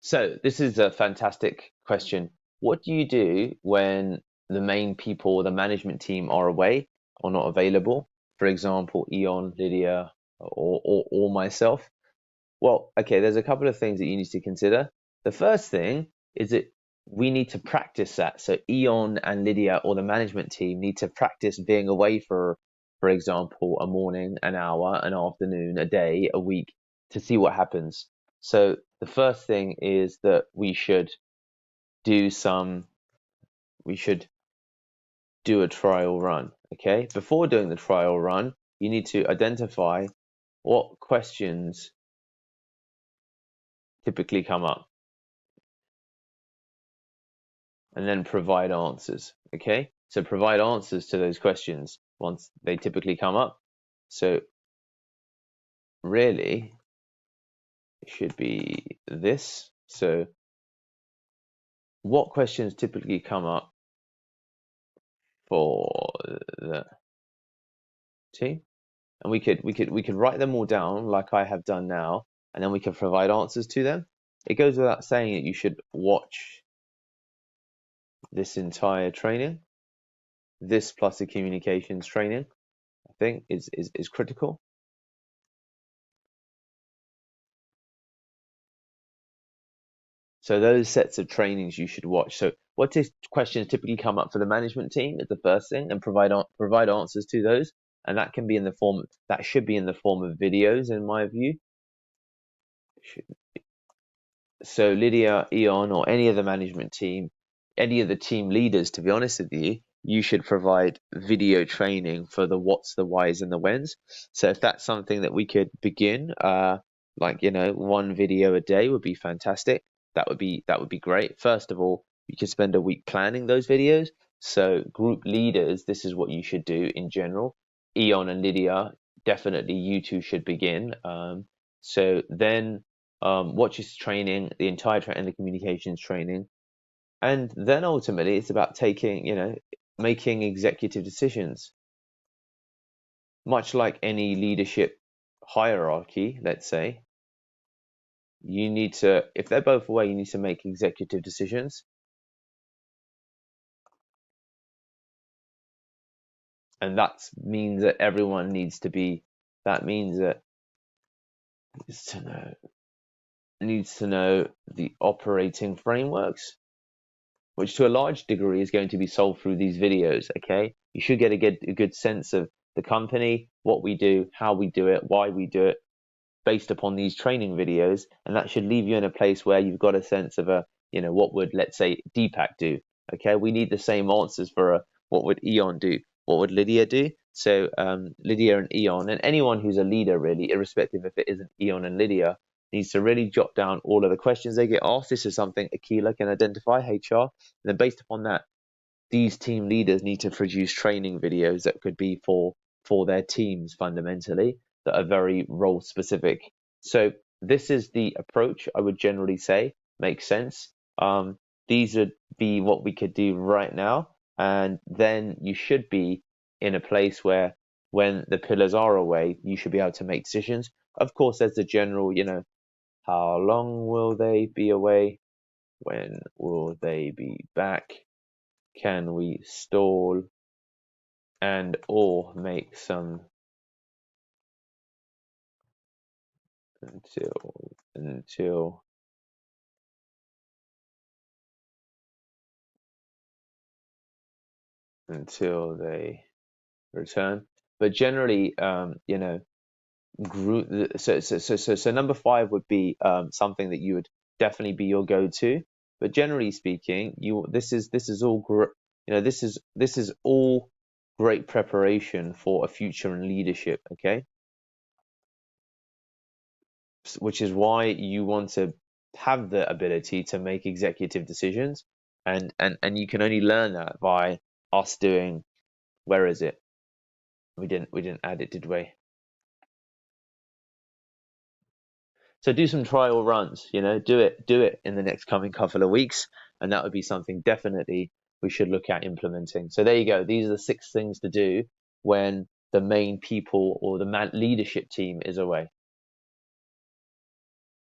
So this is a fantastic question. What do you do when the main people, the management team are away or not available? For example, Eon, Lydia, or myself. Well, okay, there's a couple of things that you need to consider. The first thing is that we need to practice that. So Eon and Lydia or the management team need to practice being away for example, a morning, an hour, an afternoon, a day, a week to see what happens. So the first thing is that do some, we should do a trial run. Okay, before doing the trial run, you need to identify what questions typically come up and then provide answers. Okay, so provide answers to those questions once they typically come up. So really, it should be this. So what questions typically come up for the team? And we could write them all down like I have done now, and then we can provide answers to them. It goes without saying that you should watch this entire training. This plus the communications training, I think, is critical. So those sets of trainings you should watch. So what questions typically come up for the management team is the first thing, and provide answers to those. And that can be in the form that should be in the form of videos, in my view. So Lydia, Eon, or any of the management team, any of the team leaders, to be honest with you, you should provide video training for the what's, the whys, and the whens. So if that's something that we could begin, like one video a day would be fantastic. That would be great. First of all, you could spend a week planning those videos. So group leaders, this is what you should do in general. Eon and Lydia, definitely you two should begin. So then watch his training, the entire training, the communications training, and then ultimately it's about making executive decisions. Much like any leadership hierarchy, let's say, you need to, if they're both away, you need to make executive decisions, and that means that everyone needs to be. That means that needs to know the operating frameworks, which to a large degree is going to be solved through these videos. Okay, you should get a good sense of the company, what we do, how we do it, why we do it, based upon these training videos, and that should leave you in a place where you've got a sense of what would, let's say, Deepak do. Okay, we need the same answers for what would Eon do, what would Lydia do. So Lydia and Eon, and anyone who's a leader really, irrespective if it isn't Eon and Lydia, needs to really jot down all of the questions they get asked. This is something Aquila can identify, HR, and then based upon that, these team leaders need to produce training videos that could be for their teams fundamentally, that are very role specific. So this is the approach I would generally say makes sense. These would be what we could do right now, and then you should be in a place where when the pillars are away, you should be able to make decisions. Of course, there's the general, how long will they be away? When will they be back? Can we stall and or make some until they return? But generally, group. So number 5 would be something that you would definitely be your go-to. But generally speaking, this is all this is all great preparation for a future in leadership. Okay, which is why you want to have the ability to make executive decisions, and you can only learn that by us doing. Where is it? We didn't add it, did we? So do some trial runs, do it in the next coming couple of weeks, and that would be something definitely we should look at implementing. So there you go. These are the 6 things to do when the main people or the leadership team is away.